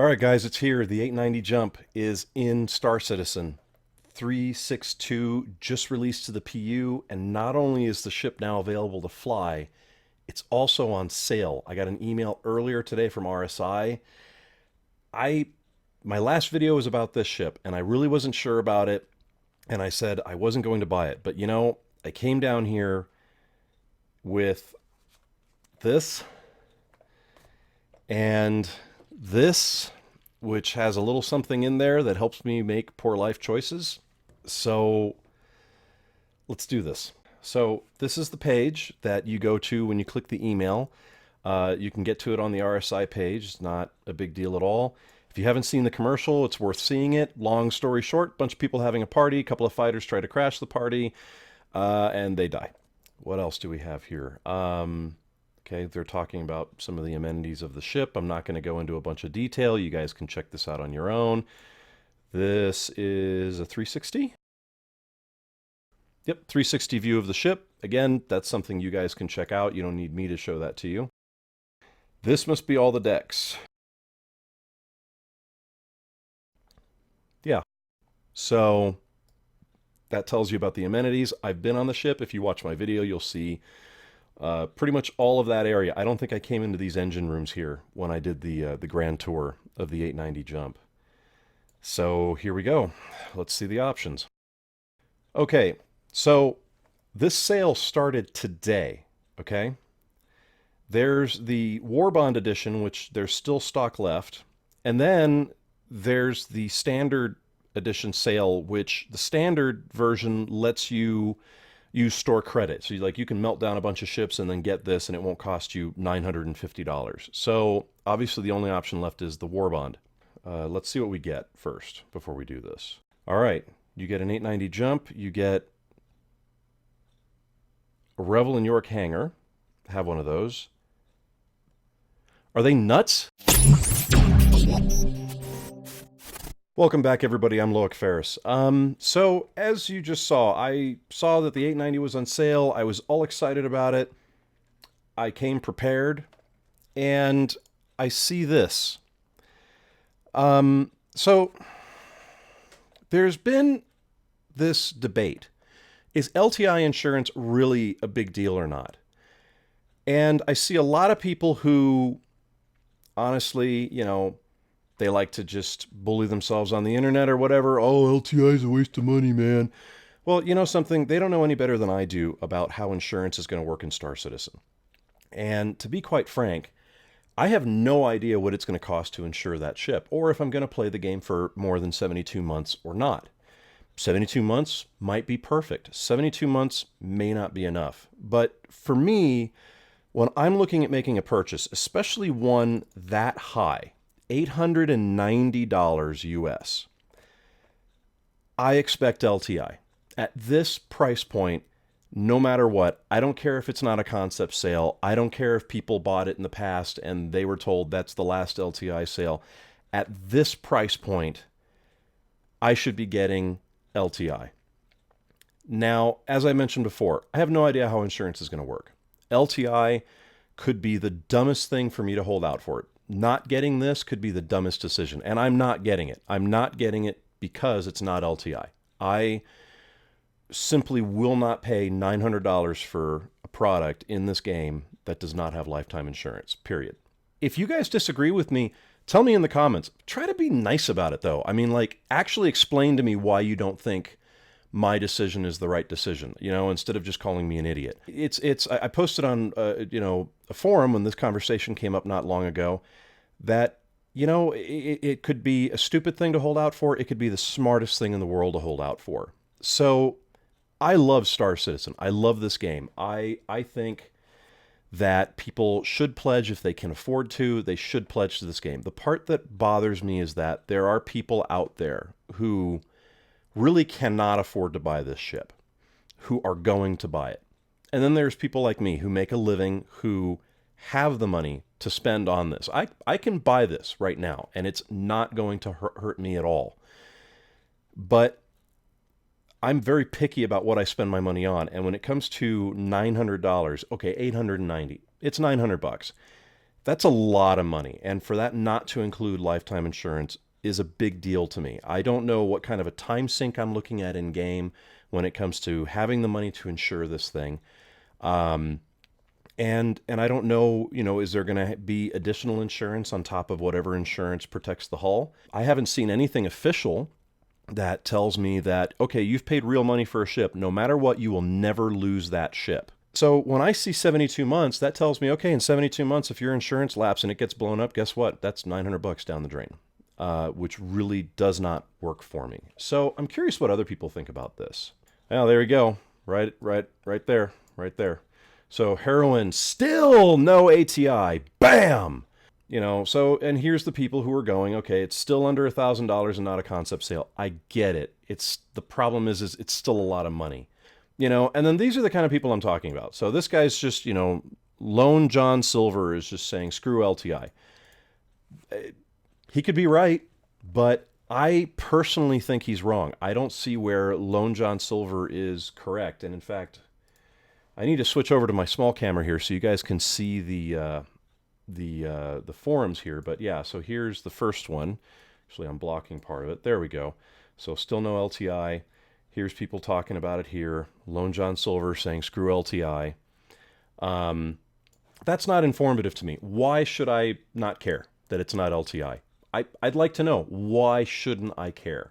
All right, guys, it's here. The 890 jump is in Star Citizen. 362 just released to the PU, and not only is the ship now available to fly, it's also on sale. I got an email earlier today from RSI. I My last video was about this ship, and I really wasn't sure about it, and I said I wasn't going to buy it. But I came down here with this and this, which has a little something in there that helps me make poor life choices. So let's do this. So this is the page that you go to when you click the email. You can get to it on the RSI page. It's not a big deal at all. If you haven't seen the commercial, it's worth seeing it. Long story short, bunch of people having a party, a couple of fighters try to crash the party, and they die. What else do we have here? Okay, they're talking about some of the amenities of the ship. I'm not going to go into a bunch of detail. You guys can check this out on your own. This is a 360. Yep, 360 view of the ship. Again, that's something you guys can check out. You don't need me to show that to you. This must be all the decks. Yeah, so that tells you about the amenities. I've been on the ship. If you watch my video, you'll see pretty much all of that area. I don't think I came into these engine rooms here when I did the grand tour of the 890 jump. So here we go. Let's see the options. Okay, so this sale started today, okay? There's the War Bond edition, which there's still stock left. And then there's the standard edition sale, which the standard version lets you use store credit. So you can melt down a bunch of ships and then get this, and it won't cost you $950. So obviously the only option left is the War Bond. Let's see what we get first before we do this. All right, you get an 890 jump. You get a Revel and York hangar. Have one of those. Are they nuts? Welcome back, everybody. I'm Loic Ferris. So as you just saw, I saw that the 890 was on sale. I was all excited about it. I came prepared, and I see this. So there's been this debate. Is LTI insurance really a big deal or not? And I see a lot of people who, honestly, they like to just bully themselves on the internet or whatever. Oh, LTI is a waste of money, man. Well, you know something? They don't know any better than I do about how insurance is going to work in Star Citizen. And to be quite frank, I have no idea what it's going to cost to insure that ship, or if I'm going to play the game for more than 72 months or not. 72 months might be perfect. 72 months may not be enough. But for me, when I'm looking at making a purchase, especially one that high, $890 US, I expect LTI. At this price point, no matter what, I don't care if it's not a concept sale. I don't care if people bought it in the past and they were told that's the last LTI sale. At this price point, I should be getting LTI. Now, as I mentioned before, I have no idea how insurance is going to work. LTI could be the dumbest thing for me to hold out for it. Not getting this could be the dumbest decision, and I'm not getting it. I'm not getting it because it's not LTI. I simply will not pay $900 for a product in this game that does not have lifetime insurance, period. If you guys disagree with me, tell me in the comments. Try to be nice about it, though. I mean, actually explain to me why you don't think my decision is the right decision, instead of just calling me an idiot. I posted on, a forum when this conversation came up not long ago that, it could be a stupid thing to hold out for. It could be the smartest thing in the world to hold out for. So I love Star Citizen. I love this game. I think that people should pledge if they can afford to. They should pledge to this game. The part that bothers me is that there are people out there who really cannot afford to buy this ship, who are going to buy it. And then there's people like me who make a living, who have the money to spend on this. I can buy this right now, and it's not going to hurt me at all. But I'm very picky about what I spend my money on. And when it comes to $900, okay, $890, it's $900. That's a lot of money. And for that not to include lifetime insurance is a big deal to me. I don't know what kind of a time sink I'm looking at in game when it comes to having the money to insure this thing. Um, and I don't know, is there going to be additional insurance on top of whatever insurance protects the hull? I haven't seen anything official that tells me that, okay, you've paid real money for a ship. No matter what, you will never lose that ship. So when I see 72 months, that tells me, okay, in 72 months, if your insurance lapses and it gets blown up, guess what? That's $900 down the drain, which really does not work for me. So I'm curious what other people think about this. Well, there you go. Right there, right there. So heroin, still no ATI. Bam! So, and here's the people who are going, okay, it's still under $1,000 and not a concept sale. I get it. The problem is it's still a lot of money. And then these are the kind of people I'm talking about. So this guy's just, Lone John Silver is just saying, screw LTI. He could be right, but I personally think he's wrong. I don't see where Lone John Silver is correct. And in fact, I need to switch over to my small camera here so you guys can see the forums here. But yeah, so here's the first one. Actually, I'm blocking part of it. There we go. So still no LTI. Here's people talking about it here. Lone John Silver saying, screw LTI. That's not informative to me. Why should I not care that it's not LTI? I'd like to know, why shouldn't I care?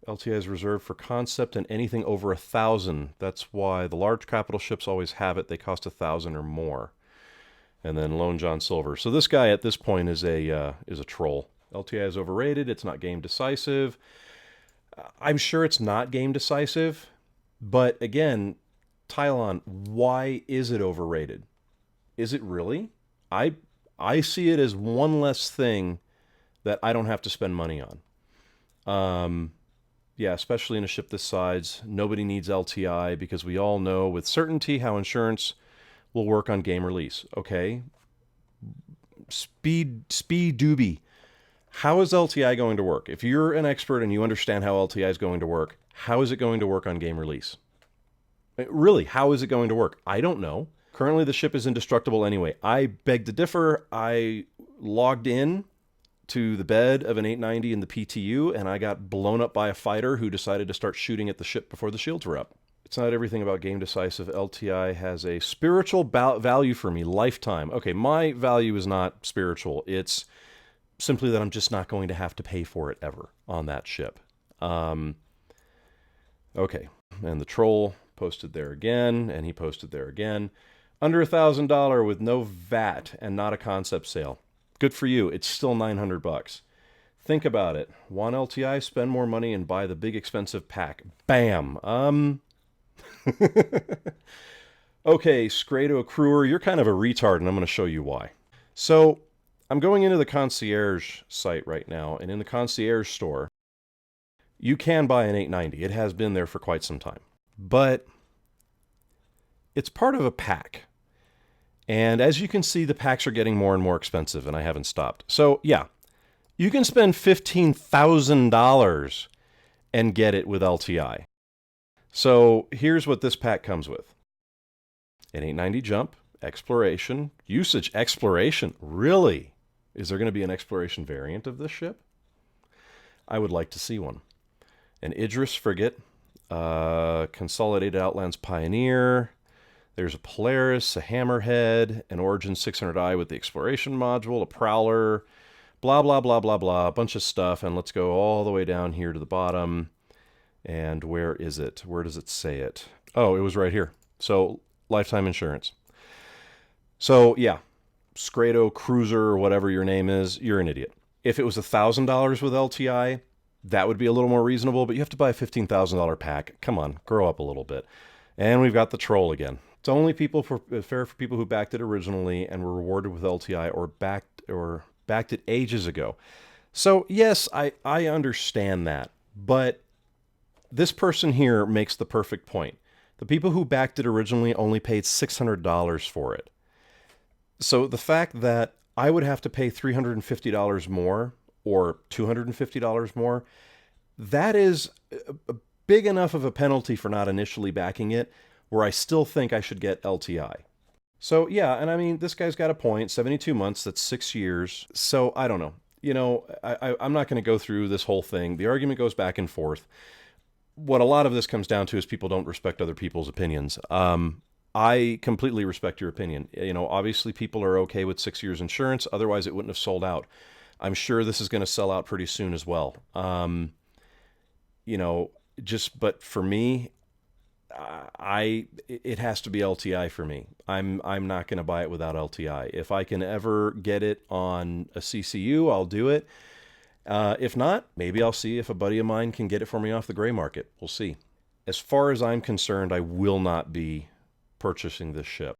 LTI is reserved for concept and anything over 1,000. That's why the large capital ships always have it. They cost 1,000 or more. And then Lone John Silver. So this guy at this point is a troll. LTI is overrated. It's not game decisive. I'm sure it's not game decisive, but again, Tylon, why is it overrated? Is it really? I see it as one less thing that I don't have to spend money on. Yeah, especially in a ship this size, nobody needs LTI because we all know with certainty how insurance will work on game release. Okay, speed doobie. How is LTI going to work? If you're an expert and you understand how LTI is going to work, how is it going to work on game release? Really, how is it going to work? I don't know. Currently, the ship is indestructible anyway. I beg to differ. I logged in to the bed of an 890 in the PTU, and I got blown up by a fighter who decided to start shooting at the ship before the shields were up. It's not everything about game decisive. LTI has a spiritual value for me, lifetime. Okay, my value is not spiritual. It's simply that I'm just not going to have to pay for it ever on that ship. Okay, and the troll posted there again, and he posted there again. Under $1,000 with no VAT and not a concept sale. Good for you. It's still $900. Think about it. Want LTI? Spend more money and buy the big expensive pack. Bam. Okay, Scrado Accruer, you're kind of a retard, and I'm going to show you why. So I'm going into the Concierge site right now, and in the Concierge store, you can buy an 890. It has been there for quite some time. But it's part of a pack. And as you can see, the packs are getting more and more expensive, and I haven't stopped. So yeah, you can spend $15,000 and get it with LTI. So here's what this pack comes with. An 890 jump, exploration, usage, exploration. Really? Is there going to be an exploration variant of this ship? I would like to see one. An Idris frigate, Consolidated Outlands Pioneer. There's a Polaris, a Hammerhead, an Origin 600i with the exploration module, a Prowler, blah, blah, blah, blah, blah, a bunch of stuff. And let's go all the way down here to the bottom. And where is it? Where does it say it? Oh, it was right here. So lifetime insurance. So yeah, Scrado Cruiser or whatever your name is, you're an idiot. If it was $1,000 with LTI, that would be a little more reasonable, but you have to buy a $15,000 pack. Come on, grow up a little bit. And we've got the troll again. It's only fair for people who backed it originally and were rewarded with LTI or backed it ages ago. So yes, I understand that, but this person here makes the perfect point. The people who backed it originally only paid $600 for it. So the fact that I would have to pay $350 more or $250 more, that is a big enough of a penalty for not initially backing it, where I still think I should get LTI. So yeah, and I mean, this guy's got a point. 72 months, that's 6 years. So I don't know. I'm not going to go through this whole thing. The argument goes back and forth. What a lot of this comes down to is people don't respect other people's opinions. I completely respect your opinion. Obviously people are okay with 6 years insurance. Otherwise, it wouldn't have sold out. I'm sure this is going to sell out pretty soon as well. You know, but for me, it has to be LTI for me. I'm not going to buy it without LTI. If I can ever get it on a CCU, I'll do it. If not, maybe I'll see if a buddy of mine can get it for me off the gray market. We'll see. As far as I'm concerned, I will not be purchasing this ship,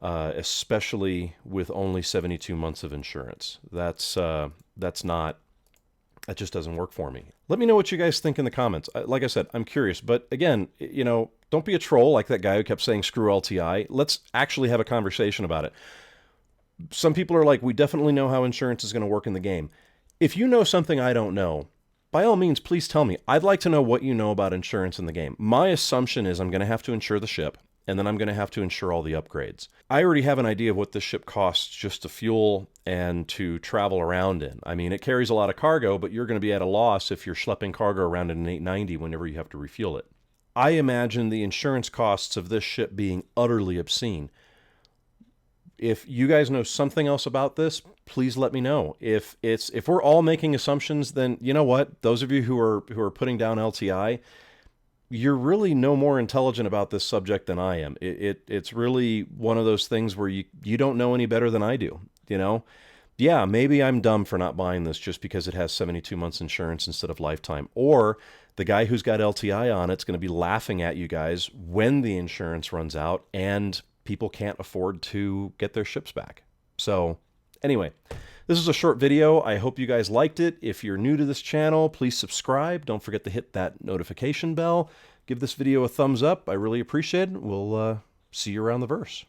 especially with only 72 months of insurance. That's not. That just doesn't work for me. Let me know what you guys think in the comments. Like I said, I'm curious. But again, don't be a troll like that guy who kept saying screw LTI. Let's actually have a conversation about it. Some people are like, we definitely know how insurance is going to work in the game. If you know something I don't know, by all means, please tell me. I'd like to know what you know about insurance in the game. My assumption is I'm going to have to insure the ship, and then I'm going to have to insure all the upgrades. I already have an idea of what this ship costs just to fuel and to travel around in. I mean, it carries a lot of cargo, but you're going to be at a loss if you're schlepping cargo around in an 890 whenever you have to refuel it. I imagine the insurance costs of this ship being utterly obscene. If you guys know something else about this, please let me know. If we're all making assumptions, then you know what? Those of you who are putting down LTI, you're really no more intelligent about this subject than I am. It's really one of those things where you don't know any better than I do. Yeah, maybe I'm dumb for not buying this just because it has 72 months insurance instead of lifetime. Or the guy who's got LTI on it's going to be laughing at you guys when the insurance runs out and people can't afford to get their ships back. So anyway, this is a short video. I hope you guys liked it. If you're new to this channel, please subscribe. Don't forget to hit that notification bell. Give this video a thumbs up. I really appreciate it. We'll see you around the verse.